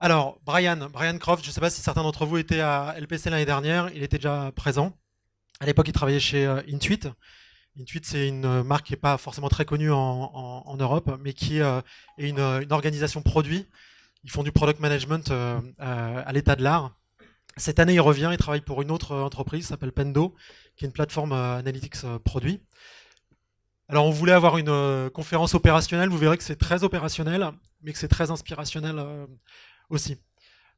Alors, Brian Croft, je ne sais pas si certains d'entre vous étaient à LPC l'année dernière, il était déjà présent. À l'époque, il travaillait chez Intuit. Intuit, c'est une marque qui n'est pas forcément très connue en Europe, mais qui est une organisation produit. Ils font du product management à l'état de l'art. Cette année, il revient, il travaille pour une autre entreprise, qui s'appelle Pendo, qui est une plateforme analytics produit. Alors, on voulait avoir une conférence opérationnelle. Vous verrez que c'est très opérationnel, mais que c'est très inspirationnel aussi.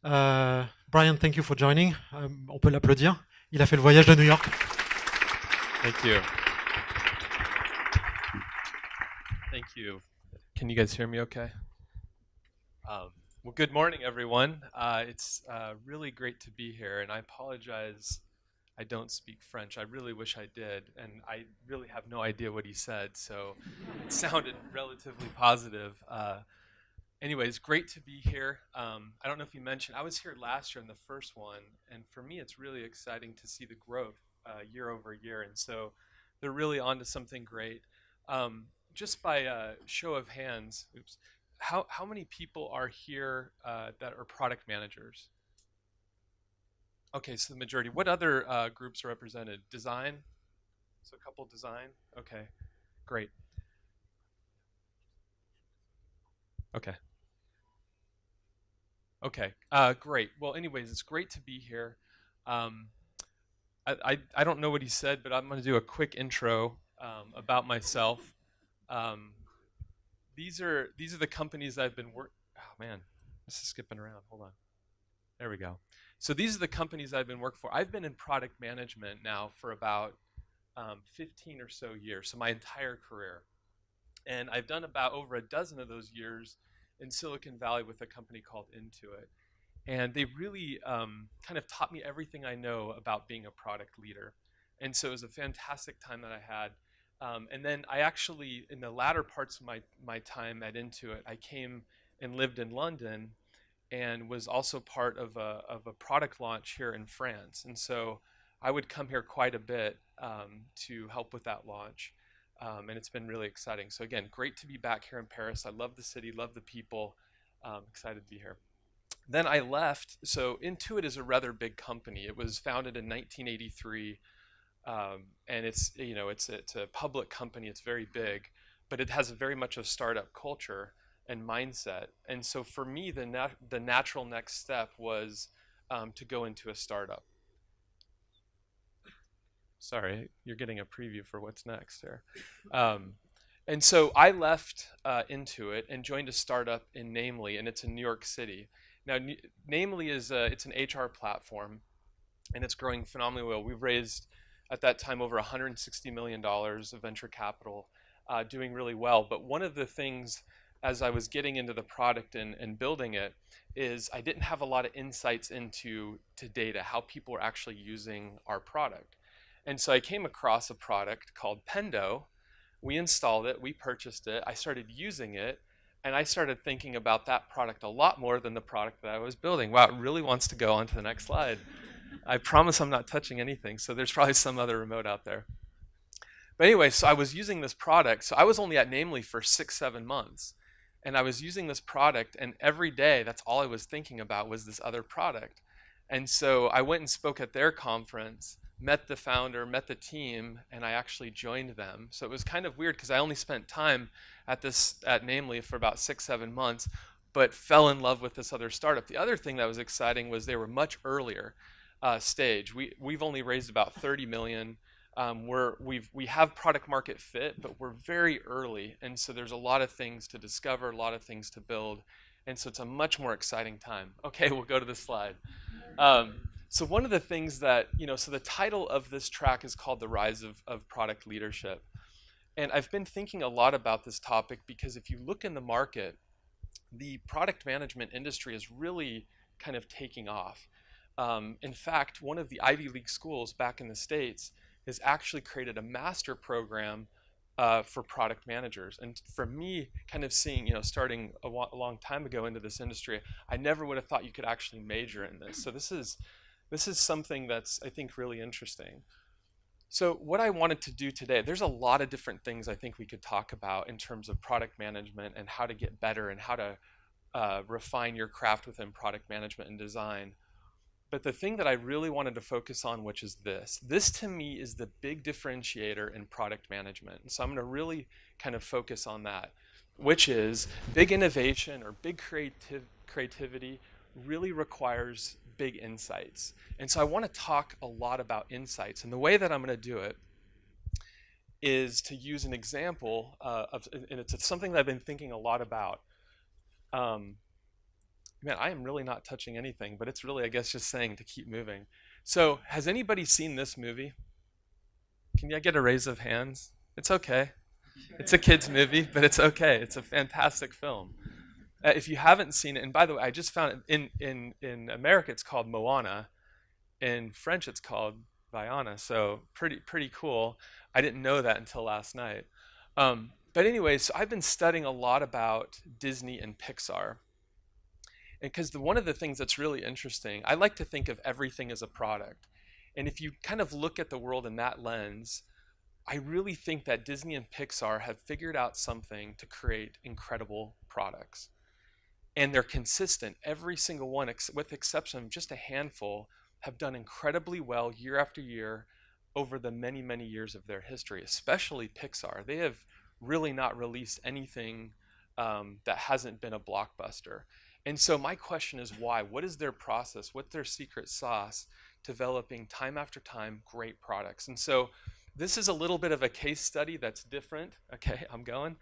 Brian, thank you for joining. On peut l'applaudir. Il a fait le voyage de New York. Thank you. Thank you. Can you guys hear me okay? Well, good morning, everyone. It's really great to be here, and I apologize I don't speak French. I really wish I did, and I really have no idea what he said, so it sounded relatively positive. Anyways, great to be here. I don't know if you mentioned, I was here last year in the first one, and for me, it's really exciting to see the growth year over year, and so they're really onto something great. Just by show of hands, oops, how many people are here that are product managers? Okay, so the majority. What other groups are represented? Design? So a couple design? Okay, great. Okay. Okay, great. Well, anyways, it's great to be here. Um, I don't know what he said, but I'm going to do a quick intro about myself. Um, these are the companies I've been work. Oh man, this is skipping around. Hold on. There we go. So these are the companies I've been working for. I've been in product management now for about 15 or so years, so my entire career. And I've done about over a dozen of those years in Silicon Valley with a company called Intuit. And they really kind of taught me everything I know about being a product leader. And so it was a fantastic time that I had. And then I actually, in the latter parts of my time at Intuit, I came and lived in London and was also part of a product launch here in France. And so I would come here quite a bit to help with that launch. And it's been really exciting. So again, great to be back here in Paris. I love the city, love the people. Excited to be here. Then I left. So Intuit is a rather big company. It was founded in 1983, and it's a public company. It's very big, but it has very much a startup culture and mindset. And so for me, the natural next step was to go into a startup. Sorry, you're getting a preview for what's next here. And so I left Intuit and joined a startup in Namely, and it's in New York City. Now, Namely it's an HR platform, and it's growing phenomenally well. We've raised at that time over $160 million of venture capital, doing really well. But one of the things as I was getting into the product and building it is I didn't have a lot of insights into data, how people were actually using our product. And so I came across a product called Pendo. We installed it, we purchased it, I started using it, and I started thinking about that product a lot more than the product that I was building. Wow, it really wants to go on to the next slide. I promise I'm not touching anything, so there's probably some other remote out there. But anyway, so I was using this product. So I was only at Namely for 6, 7 months. And I was using this product, and every day, that's all I was thinking about was this other product. And so I went and spoke at their conference, met the founder, met the team, and I actually joined them. So it was kind of weird because I only spent time at Namely for about 6, 7 months, but fell in love with this other startup. The other thing that was exciting was they were much earlier stage. We've only raised about 30 million. We have product market fit, but we're very early, and so there's a lot of things to discover, a lot of things to build, and so it's a much more exciting time. Okay, we'll go to the slide. So one of the things that, so the title of this track is called The Rise of Product Leadership. And I've been thinking a lot about this topic because if you look in the market, the product management industry is really kind of taking off. In fact, one of the Ivy League schools back in the States has actually created a master program for product managers. And for me, kind of seeing, starting a long time ago into this industry, I never would have thought you could actually major in this. So this is something that's, I think, really interesting. So what I wanted to do today, there's a lot of different things I think we could talk about in terms of product management and how to get better and how to refine your craft within product management and design. But the thing that I really wanted to focus on, which is this to me is the big differentiator in product management. And so I'm going to really kind of focus on that, which is big innovation or big creativity really requires big insights. And so I want to talk a lot about insights. And the way that I'm going to do it is to use an example and it's something that I've been thinking a lot about. Man, I am really not touching anything, but it's really, I guess, just saying to keep moving. So, has anybody seen this movie? Can I get a raise of hands? It's okay. It's a kid's movie, but it's okay. It's a fantastic film. If you haven't seen it, and by the way, I just found it in America, it's called Moana. In French, it's called Vaiana. So pretty cool. I didn't know that until last night. But anyway, so I've been studying a lot about Disney and Pixar. And because one of the things that's really interesting, I like to think of everything as a product. And if you kind of look at the world in that lens, I really think that Disney and Pixar have figured out something to create incredible products. And they're consistent. Every single one, with the exception of just a handful, have done incredibly well year after year over the many, many years of their history, especially Pixar. They have really not released anything that hasn't been a blockbuster. And so my question is why? What is their process? What's their secret sauce developing time after time great products? And so this is a little bit of a case study that's different. Okay, I'm going.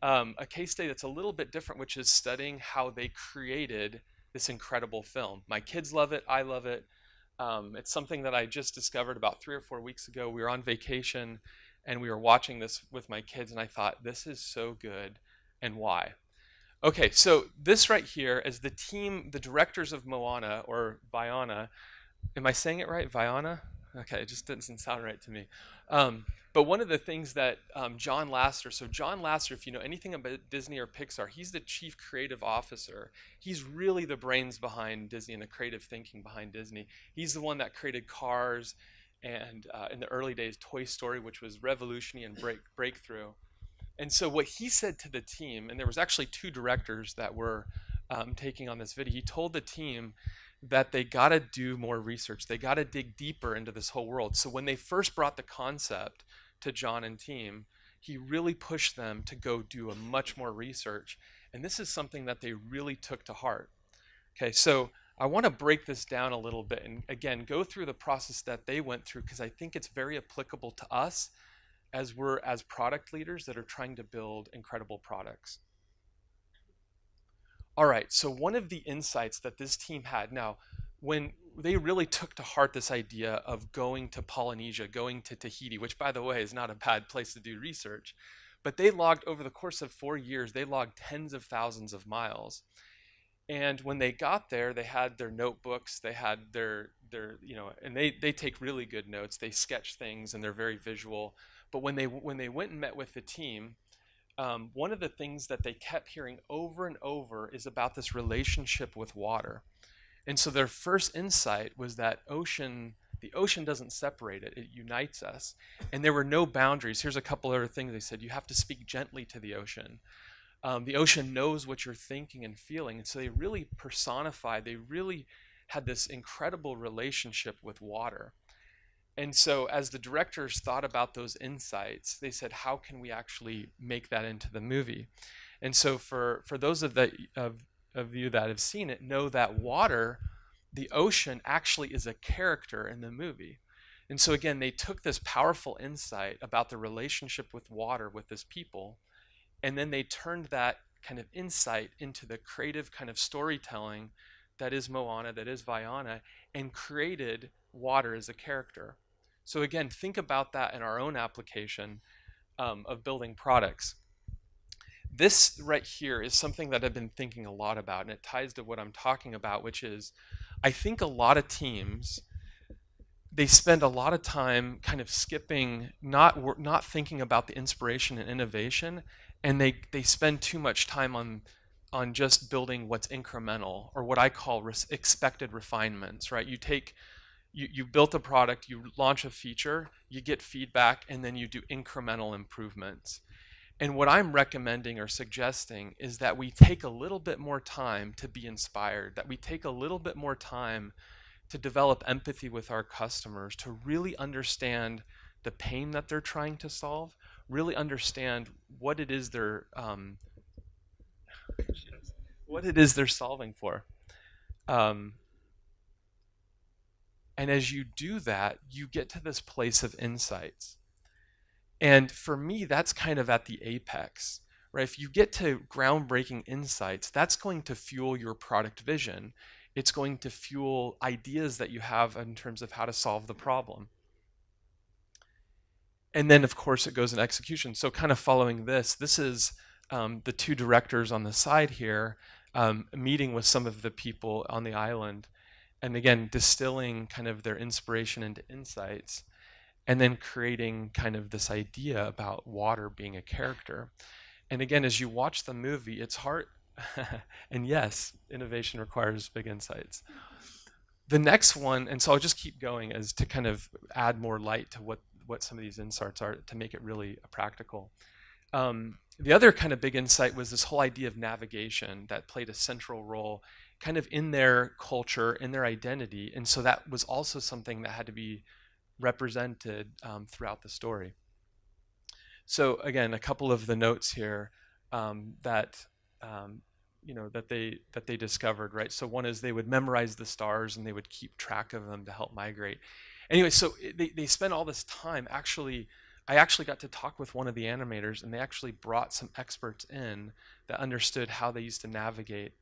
A case study that's a little bit different, which is studying how they created this incredible film. My kids love it. I love it. It's something that I just discovered about 3 or 4 weeks ago. We were on vacation and we were watching this with my kids and I thought, this is so good. And why? Okay, so this right here is the team, the directors of Moana or Vaiana. Am I saying it right? Vaiana? Okay, it just doesn't sound right to me. But one of the things that John Lasseter, so John Lasseter, if you know anything about Disney or Pixar, he's the chief creative officer. He's really the brains behind Disney and the creative thinking behind Disney. He's the one that created Cars and in the early days Toy Story, which was revolutionary and breakthrough. And so what he said to the team, and there was actually 2 directors that were taking on this video, he told the team that they got to do more research. They got to dig deeper into this whole world. So when they first brought the concept to John and team, he really pushed them to go do a much more research. And this is something that they really took to heart. Okay, so I want to break this down a little bit and again, go through the process that they went through because I think it's very applicable to us as product leaders that are trying to build incredible products. All right, so one of the insights that this team had, now, when they really took to heart this idea of going to Polynesia, going to Tahiti, which by the way is not a bad place to do research, but they logged over the course of 4 years, they logged tens of thousands of miles. And when they got there, they had their notebooks, they had their and they take really good notes, they sketch things and they're very visual. But when they went and met with the team, one of the things that they kept hearing over and over is about this relationship with water. And so their first insight was that the ocean doesn't separate it, it unites us. And there were no boundaries. Here's a couple other things they said. You have to speak gently to the ocean. The ocean knows what you're thinking and feeling. And so they really personified, they really had this incredible relationship with water. And so as the directors thought about those insights, they said, how can we actually make that into the movie? And so for those of you that have seen it, know that water, the ocean, actually is a character in the movie. And so again, they took this powerful insight about the relationship with water with this people, and then they turned that kind of insight into the creative kind of storytelling that is Moana, that is Vaiana, and created water as a character. So again, think about that in our own application of building products. This right here is something that I've been thinking a lot about, and it ties to what I'm talking about, which is I think a lot of teams, they spend a lot of time kind of skipping, not thinking about the inspiration and innovation, and they spend too much time on just building what's incremental, or what I call expected refinements, right? You built a product, you launch a feature, you get feedback, and then you do incremental improvements. And what I'm recommending or suggesting is that we take a little bit more time to be inspired, that we take a little bit more time to develop empathy with our customers, to really understand the pain that they're trying to solve, really understand what it is they're solving for. Um, and as you do that, you get to this place of insights. And for me, that's kind of at the apex, right? If you get to groundbreaking insights, that's going to fuel your product vision. It's going to fuel ideas that you have in terms of how to solve the problem. And then, of course, it goes in execution. So kind of following this is the two directors on the side here meeting with some of the people on the island. And again, distilling kind of their inspiration into insights, and then creating kind of this idea about water being a character. And again, as you watch the movie, it's hard. And yes, innovation requires big insights. The next one, and so I'll just keep going as to kind of add more light to what some of these insights are to make it really practical. The other kind of big insight was this whole idea of navigation that played a central role kind of in their culture, in their identity. And so that was also something that had to be represented throughout the story. So again, a couple of the notes here that that they discovered, right? So one is they would memorize the stars and they would keep track of them to help migrate. Anyway, so they spent all this time. Actually, I actually got to talk with one of the animators, and they actually brought some experts in that understood how they used to navigate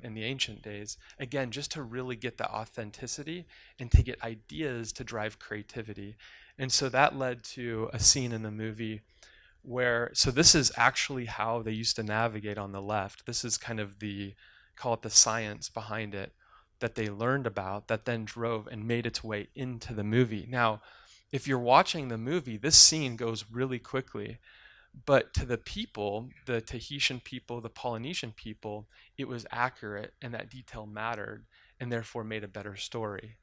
in the ancient days. Again, just to really get the authenticity and to get ideas to drive creativity. And so that led to a scene in the movie where, so this is actually how they used to navigate on the left. This is kind of call it the science behind it that they learned about that then drove and made its way into the movie. Now, if you're watching the movie, this scene goes really quickly, but to the people, the Tahitian people, the Polynesian people, it was accurate and that detail mattered and therefore made a better story,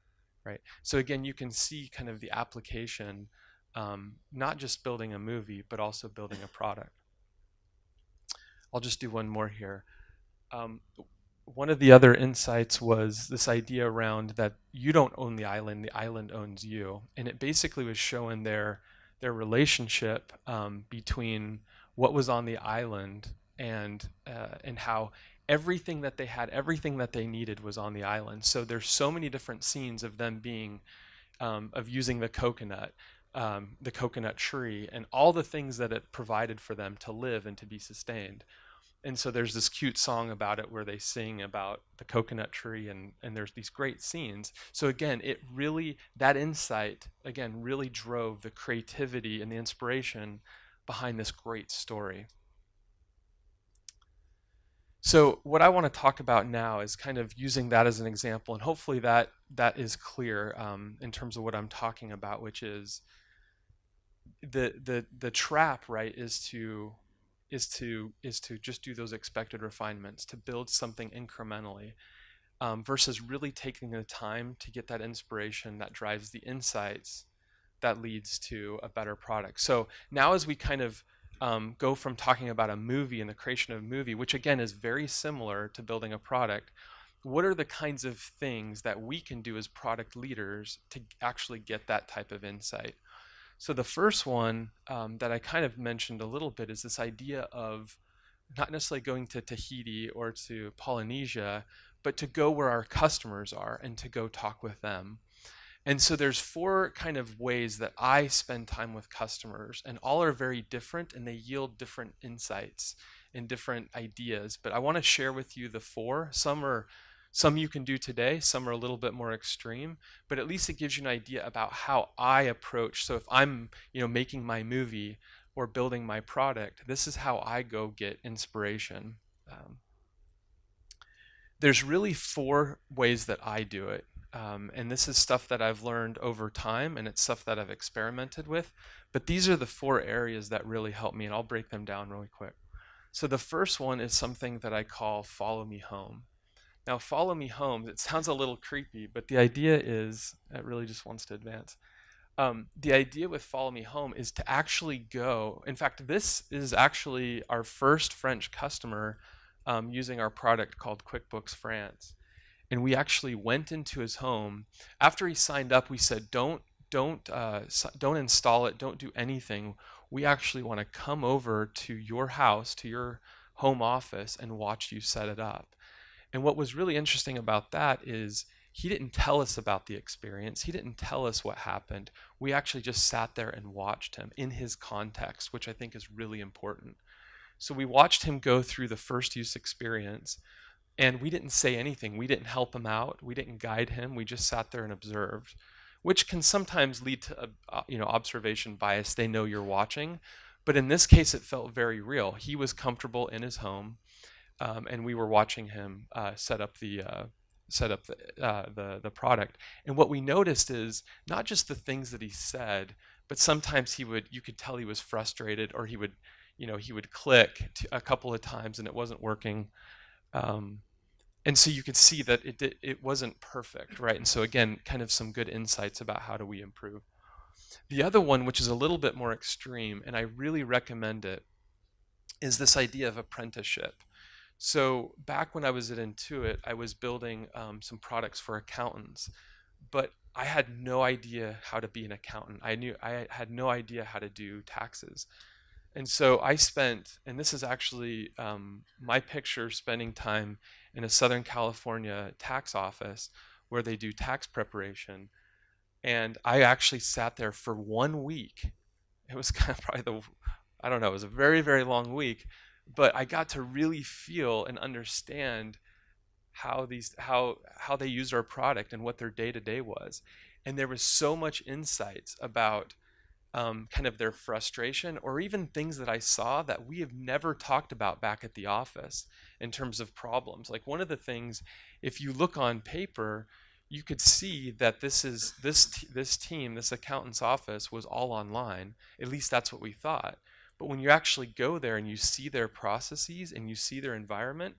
right? So again, you can see kind of the application, not just building a movie, but also building a product. I'll just do one more here. One of the other insights was this idea around that you don't own the island owns you. And it basically was showing their relationship between what was on the island and how everything that they had, everything that they needed was on the island. So there's so many different scenes of them being, of using the coconut tree, and all the things that it provided for them to live and to be sustained. And so there's this cute song about it where they sing about the coconut tree, and there's these great scenes. So again, that insight, again, really drove the creativity and the inspiration behind this great story. So what I want to talk about now is kind of using that as an example, and hopefully that is clear in terms of what I'm talking about, which is the trap, right, is to just do those expected refinements, to build something incrementally, versus really taking the time to get that inspiration that drives the insights that leads to a better product. So now as we kind of go from talking about a movie and the creation of a movie, which again is very similar to building a product, what are the kinds of things that we can do as product leaders to actually get that type of insight? So the first one that I kind of mentioned a little bit is this idea of not necessarily going to Tahiti or to Polynesia, but to go where our customers are and to go talk with them. And so there's 4 kind of ways that I spend time with customers, and all are very different, and they yield different insights and different ideas. But I want to share with you the 4. Some you can do today, some are a little bit more extreme, but at least it gives you an idea about how I approach. So if I'm, making my movie or building my product, this is how I go get inspiration. There's really 4 ways that I do it. And this is stuff that I've learned over time, and it's stuff that I've experimented with. But these are the 4 areas that really help me, and I'll break them down really quick. So the first one is something that I call follow me home. Now, follow me home, it sounds a little creepy, but the idea is, it really just wants to advance. The idea with Follow Me Home is to actually go. In fact, this is actually our first French customer using our product called QuickBooks France. And we actually went into his home. After he signed up, we said, don't install it, don't do anything. We actually want to come over to your house, to your home office, and watch you set it up. And what was really interesting about that is he didn't tell us about the experience. He didn't tell us what happened. We actually just sat there and watched him in his context, which I think is really important. So we watched him go through the first use experience, and we didn't say anything. We didn't help him out. We didn't guide him. We just sat there and observed, which can sometimes lead to observation bias. They know you're watching, but in this case, it felt very real. He was comfortable in his home, and we were watching him set up the product. And what we noticed is not just the things that he said, but sometimes you could tell he was frustrated, or he would click a couple of times and it wasn't working. And so you could see that it wasn't perfect, right? And so again, kind of some good insights about how do we improve. The other one, which is a little bit more extreme, and I really recommend it, is this idea of apprenticeship. So back when I was at Intuit, I was building some products for accountants, but I had no idea how to be an accountant. I had no idea how to do taxes. And so I spent, and this is actually my picture spending time in a Southern California tax office where they do tax preparation. And I actually sat there for 1 week. It was kind of probably I don't know, it was a very, very long week, but I got to really feel and understand how they used our product and what their day-to-day was. And there was so much insights about kind of their frustration, or even things that I saw that we have never talked about back at the office in terms of problems. Like one of the things, if you look on paper, you could see that this team, this accountant's office, was all online. At least that's what we thought. But when you actually go there and you see their processes and you see their environment,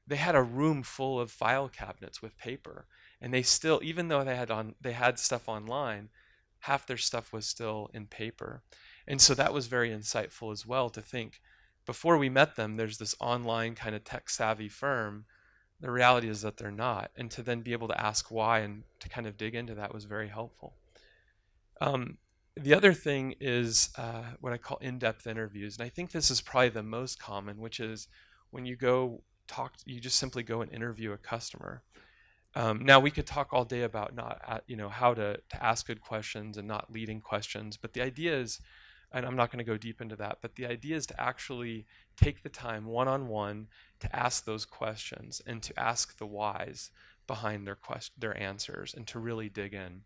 they had a room full of file cabinets with paper, and they still, even though they had stuff online, half their stuff was still in paper. And so that was very insightful as well, to think before we met them, there's this online kind of tech savvy firm. The reality is that they're not. And to then be able to ask why and to kind of dig into that was very helpful. The other thing is what I call in-depth interviews. And I think this is probably the most common, which is when you you just simply go and interview a customer. Now we could talk all day about how to ask good questions and not leading questions, but the idea is, and I'm not going to go deep into that, but the idea is to actually take the time one-on-one to ask those questions and to ask the whys behind their answers and to really dig in.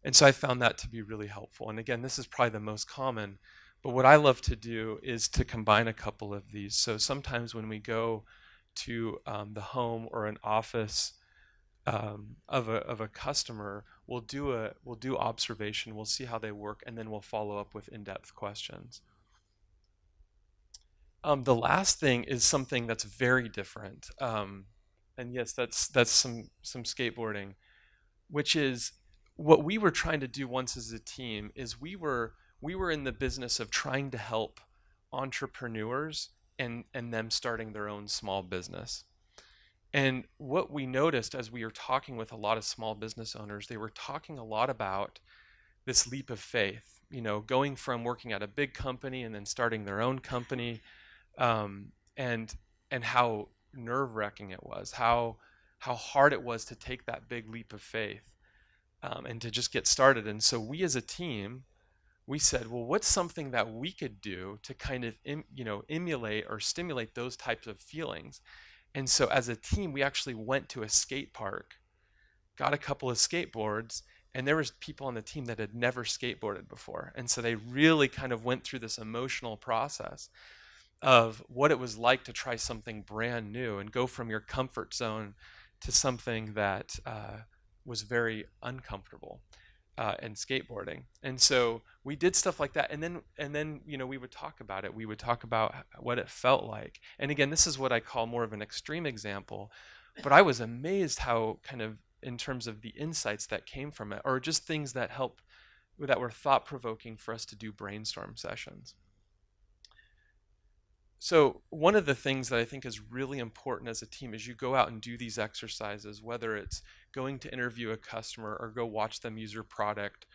And so I found that to be really helpful. And again, this is probably the most common, but what I love to do is to combine a couple of these. So sometimes when we go to the home or an office of a customer, we'll do observation, we'll see how they work, and then we'll follow up with in-depth questions. The last thing is something that's very different, and yes, that's some skateboarding, which is what we were trying to do once as a team. Is we were in the business of trying to help entrepreneurs and them starting their own small business. And what we noticed as we were talking with a lot of small business owners, they were talking a lot about this leap of faith, going from working at a big company and then starting their own company, and how nerve-wracking it was, how hard it was to take that big leap of faith, and to just get started. And so we as a team, we said, well, what's something that we could do to kind of emulate or stimulate those types of feelings? And so as a team, we actually went to a skate park, got a couple of skateboards, and there was people on the team that had never skateboarded before. And so they really kind of went through this emotional process of what it was like to try something brand new and go from your comfort zone to something that was very uncomfortable. And skateboarding. And so we did stuff like that, and then we would talk about it. We would talk about what it felt like. And again, this is what I call more of an extreme example, but I was amazed how kind of in terms of the insights that came from it, or just things that help that were thought-provoking for us to do brainstorm sessions. So one of the things that I think is really important as a team is you go out and do these exercises, whether it's going to interview a customer or go watch them use your product,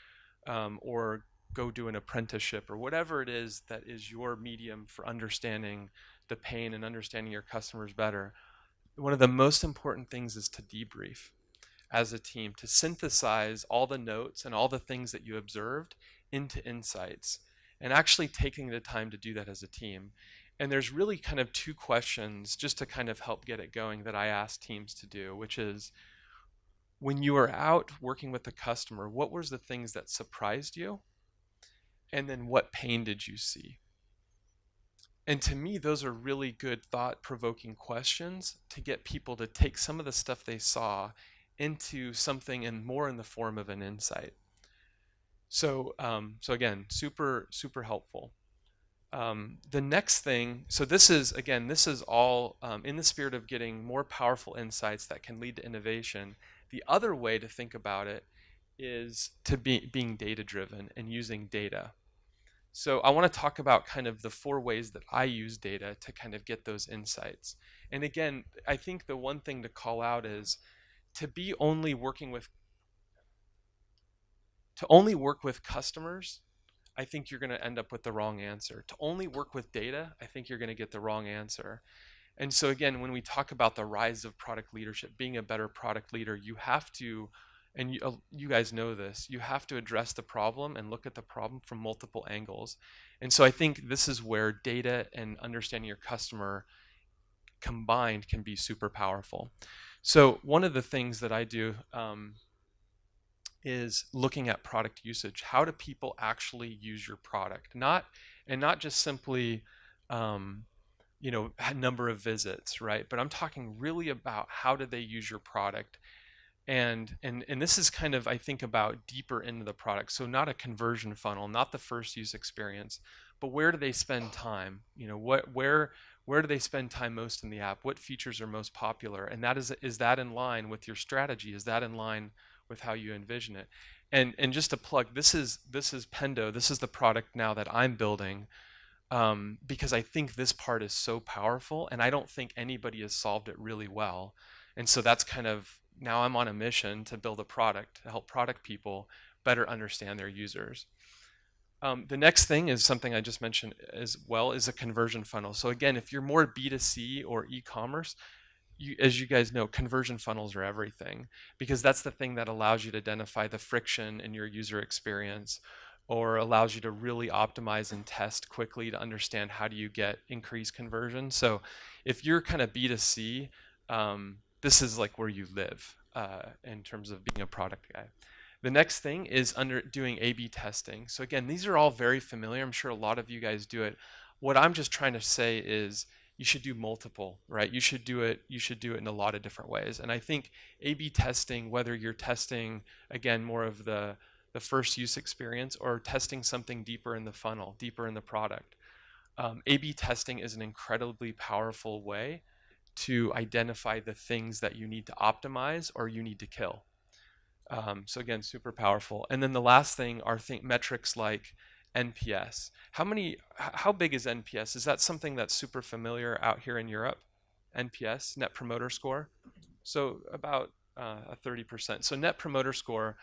or go do an apprenticeship, or whatever it is that is your medium for understanding the pain and understanding your customers better. One of the most important things is to debrief as a team, to synthesize all the notes and all the things that you observed into insights, and actually taking the time to do that as a team. And there's really kind of two questions just to kind of help get it going that I ask teams to do, which is, when you were out working with the customer, what was the things that surprised you? And then what pain did you see? And to me, those are really good thought-provoking questions to get people to take some of the stuff they saw into something more in the form of an insight. So again, super helpful. The next thing, so this is all in the spirit of getting more powerful insights that can lead to innovation. The other way to think about it is to being data-driven and using data. So I want to talk about kind of the 4 ways that I use data to kind of get those insights. And again, I think the one thing to call out is to only work with customers, I think you're going to end up with the wrong answer. To only work with data, I think you're going to get the wrong answer. And so again, when we talk about the rise of product leadership, being a better product leader, you have to, and you guys know this, you have to address the problem and look at the problem from multiple angles. And so I think this is where data and understanding your customer combined can be super powerful. So one of the things that I do is looking at product usage. How do people actually use your product? Not just simply number of visits, right? But I'm talking really about how do they use your product. And this is kind of, I think, about deeper into the product. So not a conversion funnel, not the first use experience, but where do they spend time? Where do they spend time most in the app? What features are most popular? And that is that in line with your strategy? Is that in line with how you envision it? And just to plug, this is Pendo. This is the product now that I'm building, because I think this part is so powerful, and I don't think anybody has solved it really well. And so that's kind of, now I'm on a mission to build a product to help product people better understand their users. The next thing is something I just mentioned as well, is a conversion funnel. So again, if you're more B2C or e-commerce, as you guys know, conversion funnels are everything, because that's the thing that allows you to identify the friction in your user experience, or allows you to really optimize and test quickly to understand how do you get increased conversion. So if you're kind of B2C, this is like where you live in terms of being a product guy. The next thing is doing A/B testing. So again, these are all very familiar. I'm sure a lot of you guys do it. What I'm just trying to say is you should do multiple, right? You should do it in a lot of different ways. And I think A/B testing, whether you're testing, again, more of the first use experience, or testing something deeper in the funnel, deeper in the product, A/B testing is an incredibly powerful way to identify the things that you need to optimize or you need to kill. So again, super powerful. And then the last thing are metrics like NPS. How big is NPS? Is that something that's super familiar out here in Europe? NPS, Net Promoter Score. So about 30%. So Net Promoter Score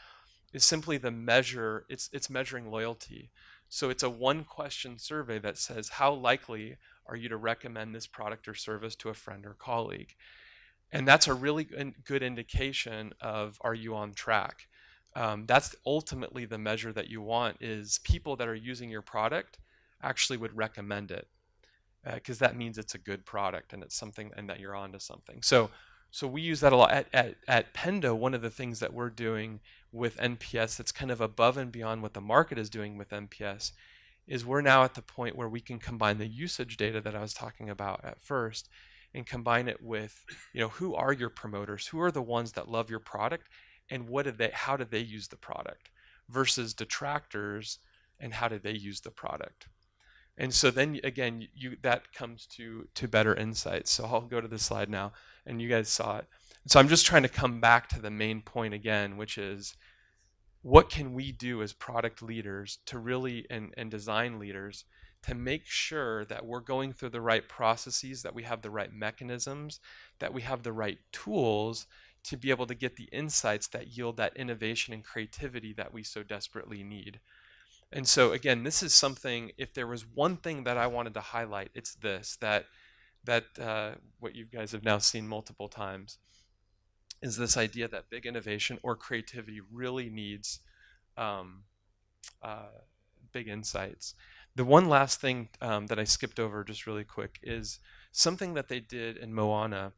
is simply the measure, it's measuring loyalty. So it's a 1-question survey that says, how likely are you to recommend this product or service to a friend or colleague? And that's a really good indication of, are you on track? That's ultimately the measure that you want, is people that are using your product actually would recommend it, because that means it's a good product and it's something, and that you're onto something. So we use that a lot at Pendo. One of the things that we're doing with NPS that's kind of above and beyond what the market is doing with NPS is we're now at the point where we can combine the usage data that I was talking about at first, and combine it with, who are your promoters? Who are the ones that love your product, and how do they use the product, versus detractors, and how do they use the product? And so then again, that comes to better insights. So I'll go to this slide now, and you guys saw it. So I'm just trying to come back to the main point again, which is what can we do as product leaders to really and design leaders to make sure that we're going through the right processes, that we have the right mechanisms, that we have the right tools to be able to get the insights that yield that innovation and creativity that we so desperately need. And so again, this is something, if there was one thing that I wanted to highlight, it's this, that what you guys have now seen multiple times, is this idea that big innovation or creativity really needs um, uh, big insights. The one last thing that I skipped over just really quick is something that they did in Moana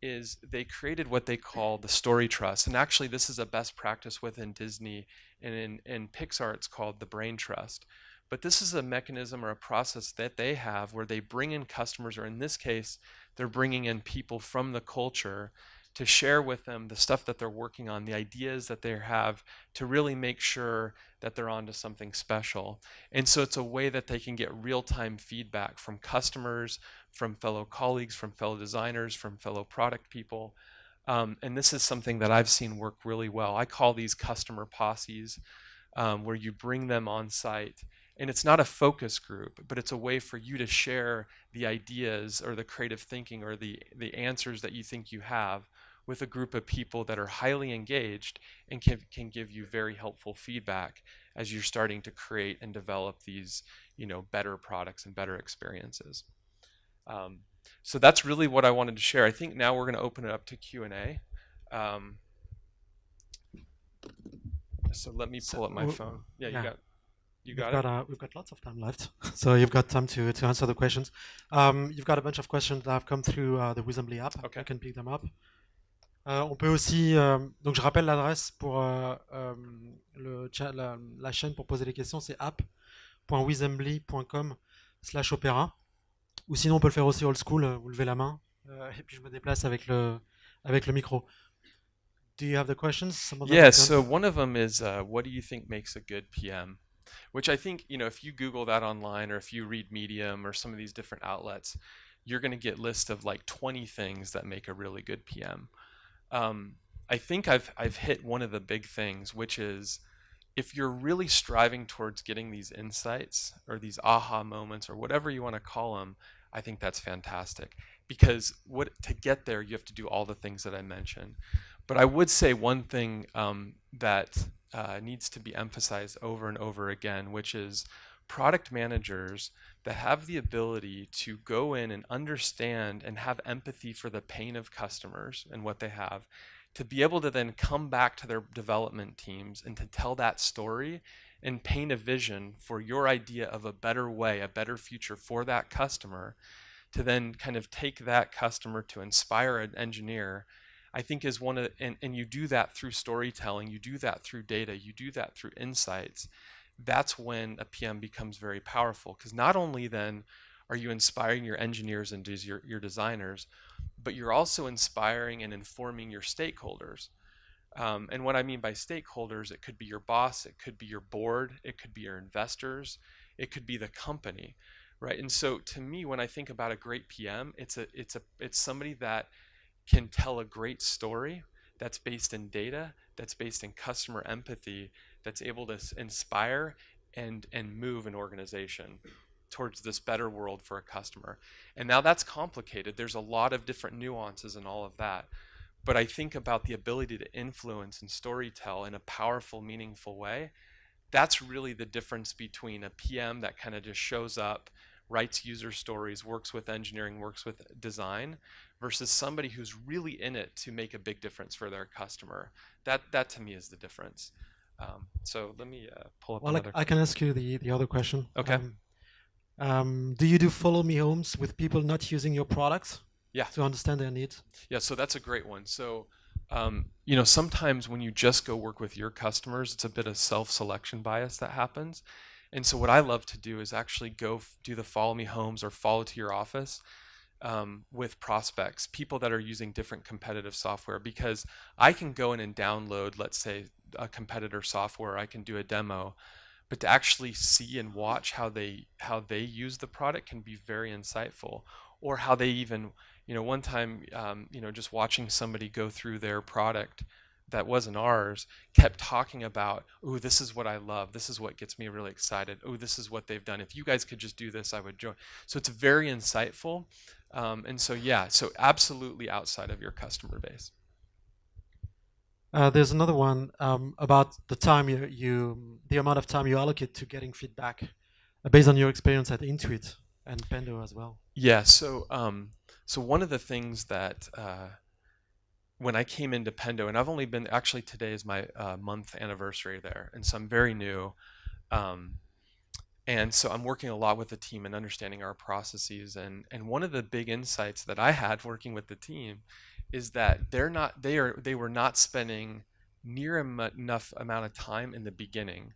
is they created what they call the story trust. And actually, this is a best practice within Disney, and in Pixar, it's called the brain trust. But this is a mechanism or a process that they have where they bring in customers, or in this case, they're bringing in people from the culture to share with them the stuff that they're working on, the ideas that they have, to really make sure that they're onto something special. And so it's a way that they can get real-time feedback from customers, from fellow colleagues, from fellow designers, from fellow product people. And this is something that I've seen work really well. I call these customer posses, where you bring them on site. And it's not a focus group, but it's a way for you to share the ideas or the creative thinking or the answers that you think you have with a group of people that are highly engaged and can give you very helpful feedback as you're starting to create and develop these, better products and better experiences. So that's really what I wanted to share. I think now we're going to open it up to Q&A. So let me pull up my phone. Yeah, yeah. you got it? We've got lots of time left, so you've got time to answer the questions. You've got a bunch of questions that have come through the Wisambly app. Okay. You can pick them up. On peut aussi, donc je rappelle l'adresse pour la chaîne pour poser les questions, c'est app.wisambly.com/opéra. Ou sinon, on peut le faire aussi old school, vous levez la main, et puis je me déplace avec le micro. Do you have the questions? Some of them Yeah, so one of them is, what do you think makes a good PM? Which I think, if you Google that online, or if you read Medium or some of these different outlets, you're going to get lists of like 20 things that make a really good PM. I think I've hit one of the big things, which is if you're really striving towards getting these insights or these aha moments or whatever you want to call them, I think that's fantastic. Because to get there, you have to do all the things that I mentioned. But I would say one thing that needs to be emphasized over and over again, which is product managers that have the ability to go in and understand and have empathy for the pain of customers and what they have, to be able to then come back to their development teams and to tell that story and paint a vision for your idea of a better way, a better future for that customer, to then kind of take that customer to inspire an engineer, I think is one of the, and you do that through storytelling, you do that through data, you do that through insights. That's when a PM becomes very powerful, because not only then are you inspiring your engineers and your designers, but you're also inspiring and informing your stakeholders. And what I mean by stakeholders, it could be your boss, it could be your board, it could be your investors, it could be the company, right? And so to me, when I think about a great PM, it's somebody that can tell a great story that's based in data, that's based in customer empathy, that's able to inspire and move an organization towards this better world for a customer. And now that's complicated. There's a lot of different nuances and all of that. But I think about the ability to influence and storytell in a powerful, meaningful way. That's really the difference between a PM that kind of just shows up, writes user stories, works with engineering, works with design, versus somebody who's really in it to make a big difference for their customer. That to me is the difference. So let me pull up another. I can ask you the other question. Okay. Do you do follow me homes with people not using your products? Yeah. To understand their needs? Yeah, so that's a great one. So, sometimes when you just go work with your customers, it's a bit of self-selection bias that happens. And so what I love to do is actually go do the follow me homes or follow to your office with prospects, people that are using different competitive software, because I can go in and download, let's say, a competitor software, I can do a demo, but to actually see and watch how they use the product can be very insightful. Or how they even, one time, just watching somebody go through their product that wasn't ours kept talking about, oh, this is what I love. This is what gets me really excited. Oh, this is what they've done. If you guys could just do this, I would join. So it's very insightful. And so, yeah, so absolutely outside of your customer base. There's another one about the time the amount of time you allocate to getting feedback based on your experience at Intuit and Pendo as well. Yeah, so one of the things that when I came into Pendo, and I've only been, actually today is my month anniversary there, and so I'm very new. And so I'm working a lot with the team and understanding our processes. And one of the big insights that I had working with the team is that they were not spending near enough amount of time in the beginning,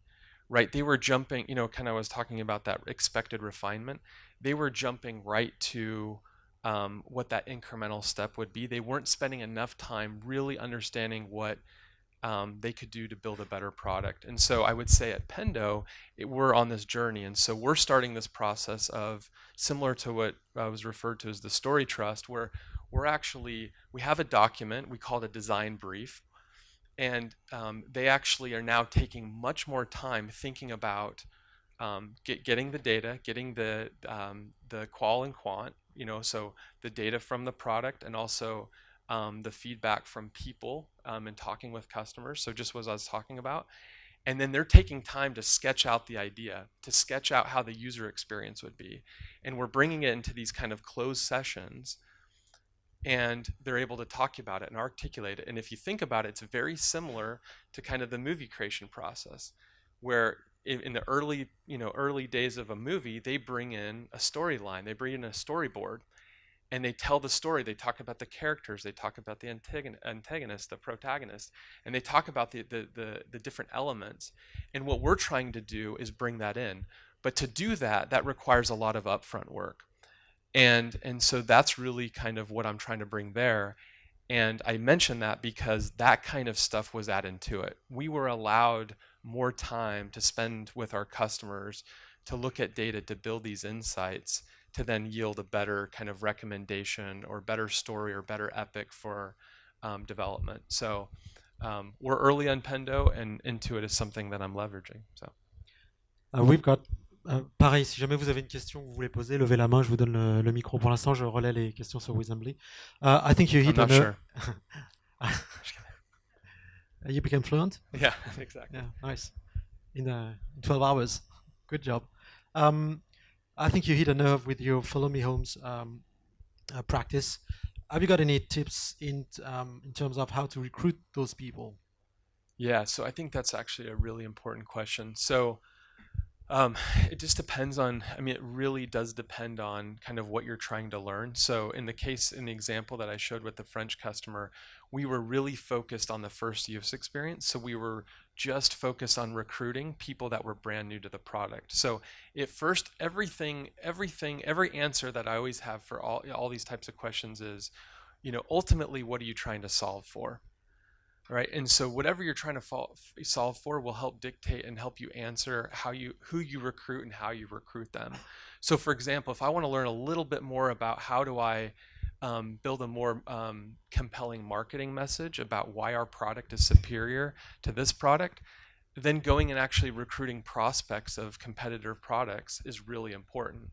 right? They were jumping, kind of was talking about that expected refinement. They were jumping right to what that incremental step would be. They weren't spending enough time really understanding what they could do to build a better product. And so I would say at Pendo, we're on this journey. And so we're starting this process of, similar to what was referred to as the story trust, where we have a document, we call it a design brief. And they actually are now taking much more time thinking about getting the data, getting the qual and quant, so the data from the product, and also the feedback from people and talking with customers. So just what I was talking about. And then they're taking time to sketch out the idea, to sketch out how the user experience would be. And we're bringing it into these kind of closed sessions, and they're able to talk about it and articulate it. And if you think about it, it's very similar to kind of the movie creation process, where in the early days of a movie, they bring in a storyline, they bring in a storyboard, and they tell the story. They talk about the characters, they talk about the antagonist, the protagonist, and they talk about the different elements. And what we're trying to do is bring that in. But to do that requires a lot of upfront work. And so that's really kind of what I'm trying to bring there. And I mention that because that kind of stuff was added to it. We were allowed more time to spend with our customers, to look at data, to build these insights, to then yield a better kind of recommendation or better story or better epic for development. So we're early on Pendo, and Intuit is something that I'm leveraging. So We've got pareil, si jamais vous avez une question que vous voulez poser, levez la main, je vous donne le micro. Pour l'instant, je relais les questions sur Wisambly. I think you hit I'm not sure. You became fluent? Yeah, exactly. Yeah, nice. In 12 hours. Good job. I think you hit a nerve with your Follow Me Homes practice. Have you got any tips in terms of how to recruit those people? Yeah, so I think that's actually a really important question. So it just depends on, it really does depend on kind of what you're trying to learn. So in the example that I showed with the French customer, we were really focused on the first use experience. So we were just focused on recruiting people that were brand new to the product. So at first, every answer that I always have for all these types of questions is, ultimately, what are you trying to solve for? Right, and so whatever you're trying to solve for will help dictate and help you answer who you recruit and how you recruit them. So, for example, if I want to learn a little bit more about how do I build a more compelling marketing message about why our product is superior to this product, then going and actually recruiting prospects of competitor products is really important.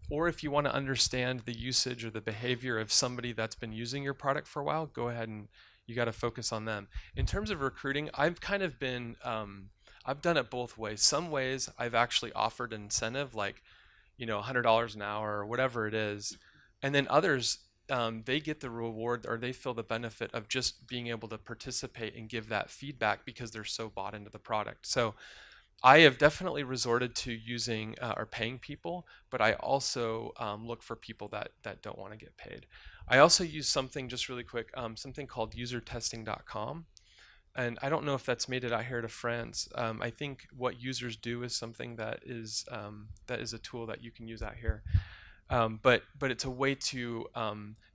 Or if you want to understand the usage or the behavior of somebody that's been using your product for a while, go ahead and you got to focus on them. In terms of recruiting, I've kind of been, I've done it both ways. Some ways I've actually offered an incentive, like, $100 an hour or whatever it is. And then others, they get the reward, or they feel the benefit of just being able to participate and give that feedback because they're so bought into the product. So I have definitely resorted to using or paying people, but I also look for people that don't want to get paid. I also use something, just really quick, something called usertesting.com. And I don't know if that's made it out here to France. I think what users do is something that is a tool that you can use out here. But it's a way to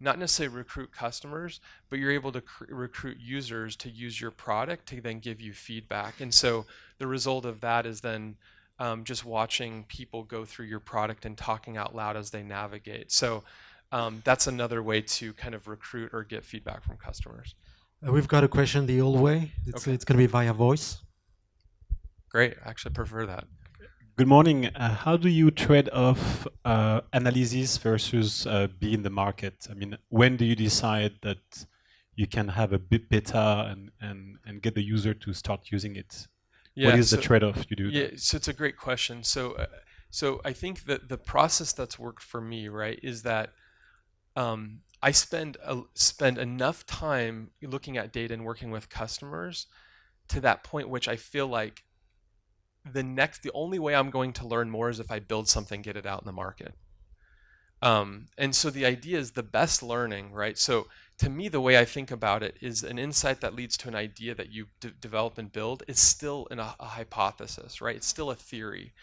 not necessarily recruit customers, but you're able to recruit users to use your product to then give you feedback. And so the result of that is then just watching people go through your product and talking out loud as they navigate. So that's another way to kind of recruit or get feedback from customers. We've got a question the old way. Okay, It's going to be via voice. great. I actually prefer that. Good morning. How do you trade off analysis versus be in the market? I mean, when do you decide that you can have a bit beta and get the user to start using it? What Yeah, is the so trade-off you do yeah, there? so it's a great question. So I think that the process that's worked for me, right, is that I spend enough time looking at data and working with customers to that point which I feel like the only way I'm going to learn more is if I build something, get it out in the market. And so the idea is the best learning, right? So to me, the way I think about it is an insight that leads to an idea that you develop and build is still a hypothesis, right? It's still a theory.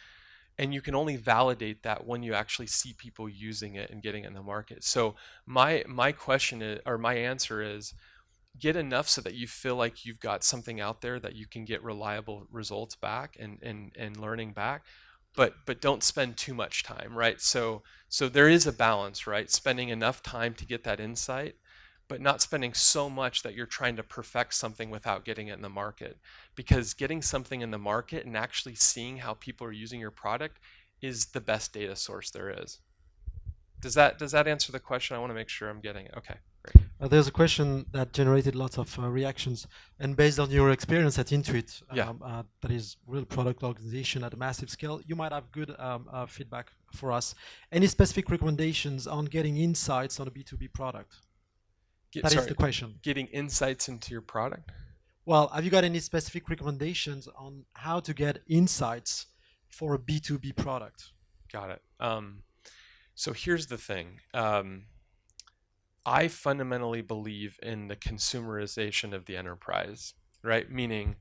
And you can only validate that when you actually see people using it and getting it in the market. So my question is, or my answer is, get enough so that you feel like you've got something out there that you can get reliable results back and learning back, but don't spend too much time, right? So there is a balance, right? Spending enough time to get that insight, but not spending so much that you're trying to perfect something without getting it in the market. Because getting something in the market and actually seeing how people are using your product is the best data source there is. Does that answer the question? I want to make sure I'm getting it. Okay, great. There's a question that generated lots of reactions, and based on your experience at Intuit, Yeah. that is real product organization at a massive scale, you might have good feedback for us. Any specific recommendations on getting insights on a B2B product? That is the question. Getting insights into your product? Well, have you got any specific recommendations on how to get insights for a B2B product? Got it. So here's the thing. I fundamentally believe in the consumerization of the enterprise, right? Meaning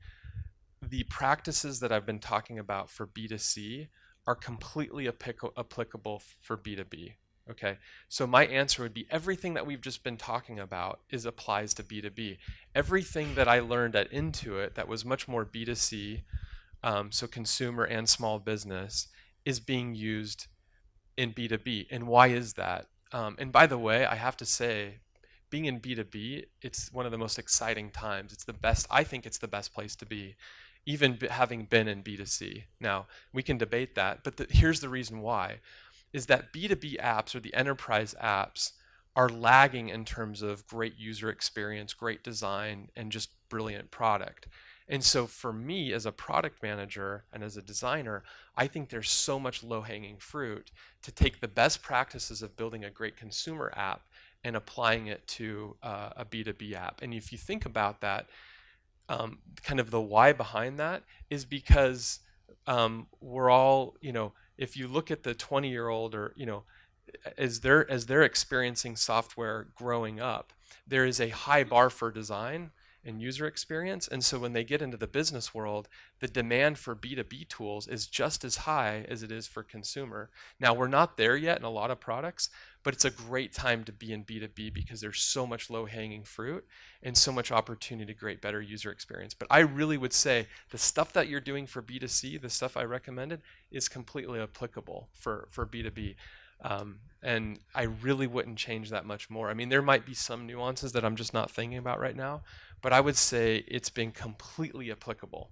the practices that I've been talking about for B2C are completely applicable for B2B. Okay, so my answer would be everything that we've just been talking about applies to B2B. Everything that I learned at Intuit that was much more B2C, so consumer and small business, is being used in B2B. And why is that? And by the way, I have to say, being in B2B, it's one of the most exciting times. It's the best, I think it's the best place to be, even having been in B2C. Now, we can debate that, but here's the reason why, is that B2B apps or the enterprise apps are lagging in terms of great user experience, great design, and just brilliant product. And so for me as a product manager and as a designer, I think there's so much low-hanging fruit to take the best practices of building a great consumer app and applying it to a B2B app. And if you think about that, kind of the why behind that is because we're all, if you look at the 20-year-old or, as they're experiencing software growing up, there is a high bar for design and user experience. And so when they get into the business world, the demand for B2B tools is just as high as it is for consumer. Now, we're not there yet in a lot of products, but it's a great time to be in B2B because there's so much low-hanging fruit and so much opportunity to create better user experience. But I really would say the stuff that you're doing for B2C, the stuff I recommended, is completely applicable for B2B. And I really wouldn't change that much more. I mean, there might be some nuances that I'm just not thinking about right now, but I would say it's been completely applicable.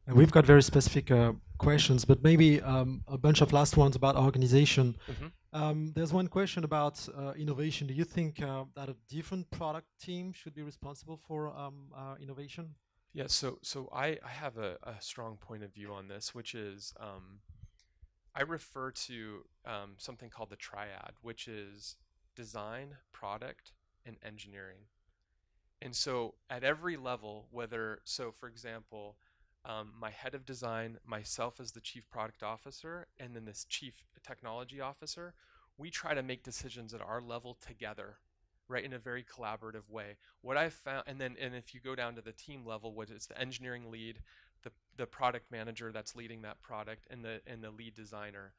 And we've got very specific questions, but maybe a bunch of last ones about organization. There's one question about innovation. Do you think that a different product team should be responsible for innovation? Yeah, so I have a strong point of view on this, which is I refer to something called the triad, which is design, product, and engineering. And so at every level, so for example, my head of design, myself as the chief product officer, and then this chief technology officer, we try to make decisions at our level together, right, in a very collaborative way. What I've found, and if you go down to the team level, what is the engineering lead, the product manager that's leading that product, and the lead designer,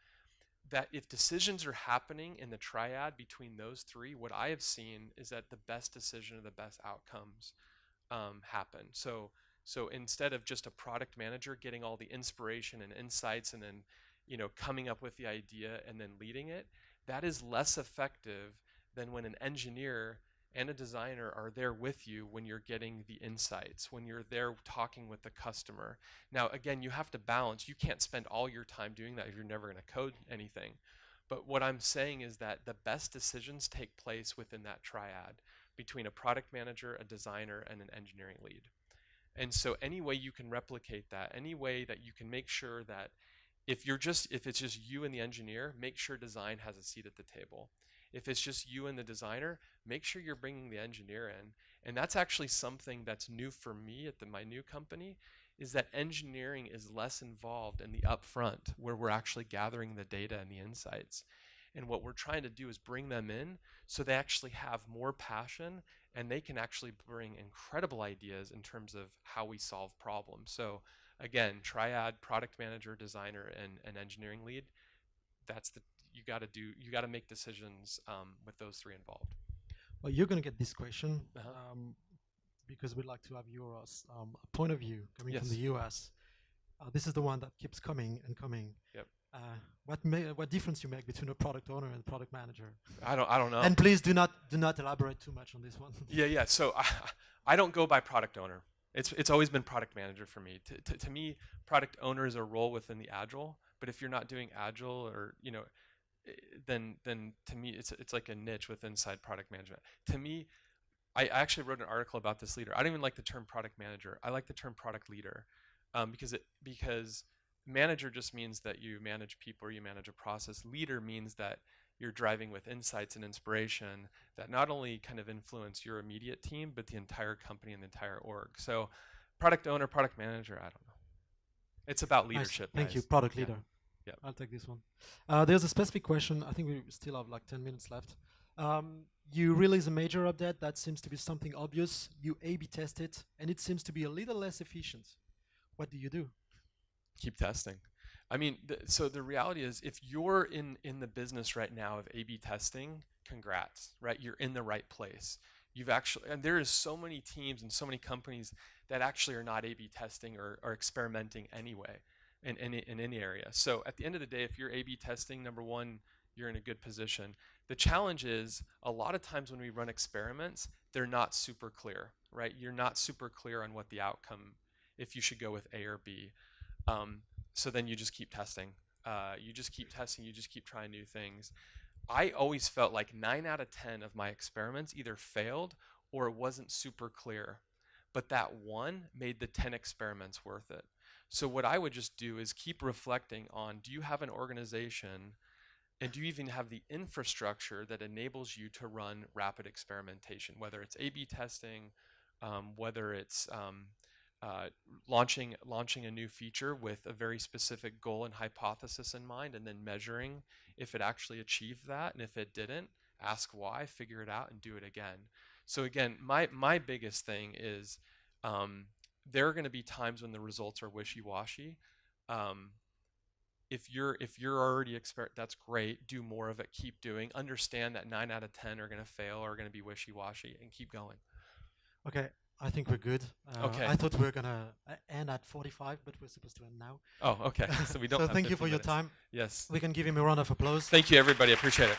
that if decisions are happening in the triad between those three, what I have seen is that the best decision or the best outcomes happen. So instead of just a product manager getting all the inspiration and insights and then coming up with the idea and then leading it, that is less effective than when an engineer and a designer are there with you when you're getting the insights, when you're there talking with the customer. Now, again, you have to balance. You can't spend all your time doing that if you're never going to code anything. But what I'm saying is that the best decisions take place within that triad between a product manager, a designer, and an engineering lead. And so any way you can replicate that, any way that you can make sure that if it's just you and the engineer, make sure design has a seat at the table. If it's just you and the designer, make sure you're bringing the engineer in. And that's actually something that's new for me at my new company, is that engineering is less involved in the upfront where we're actually gathering the data and the insights. And what we're trying to do is bring them in so they actually have more passion and they can actually bring incredible ideas in terms of how we solve problems. So again, triad, product manager, designer, and engineering lead, you got to make decisions with those three involved. Well, you're going to get this question Uh-huh. because we'd like to have your point of view coming from Yes. the US. This is the one that keeps coming and coming. Yep. What difference you make between a product owner and a product manager? I don't know. And please do not elaborate too much on this one. Yeah. So I don't go by product owner. It's always been product manager for me. To me, product owner is a role within the Agile. But if you're not doing Agile, or then to me it's like a niche within inside product management. To me, I actually wrote an article about this leader. I don't even like the term product manager. I like the term product leader, because manager just means that you manage people or you manage a process. Leader means that you're driving with insights and inspiration that not only kind of influence your immediate team, but the entire company and the entire org. So product owner, product manager, I don't know. It's about leadership. Nice. Thank you, product leader. Yeah. I'll take this one. There's a specific question. I think we still have like 10 minutes left. You release a major update that seems to be something obvious. You A/B test it, and it seems to be a little less efficient. What do you do? Keep testing. I mean, so the reality is, if you're in the business right now of A/B testing, congrats, right? You're in the right place. And there is so many teams and so many companies that actually are not A/B testing or are experimenting anyway in any area. So at the end of the day, if you're A/B testing, number one, you're in a good position. The challenge is, a lot of times when we run experiments, they're not super clear, right? You're not super clear on what the outcome, if you should go with A or B. So then you just keep testing. You just keep testing. You just keep trying new things. I always felt like 9 out of 10 of my experiments either failed or it wasn't super clear. But that one made the 10 experiments worth it. So what I would just do is keep reflecting on, do you have an organization and do you even have the infrastructure that enables you to run rapid experimentation, whether it's A/B testing, whether it's launching a new feature with a very specific goal and hypothesis in mind, and then measuring if it actually achieved that, and if it didn't, ask why, figure it out, and do it again. So again, my biggest thing is there are going to be times when the results are wishy-washy. If you're already that's great. Do more of it. Keep doing. Understand that 9 out of 10 are going to fail or are going to be wishy-washy, and keep going. Okay. I think we're good. Okay. I thought we were going to end at 45, but we're supposed to end now. Oh, okay. So we don't So have thank you 15 for your minutes. time. Yes. We can give him a round of applause. Thank you, everybody. I appreciate it.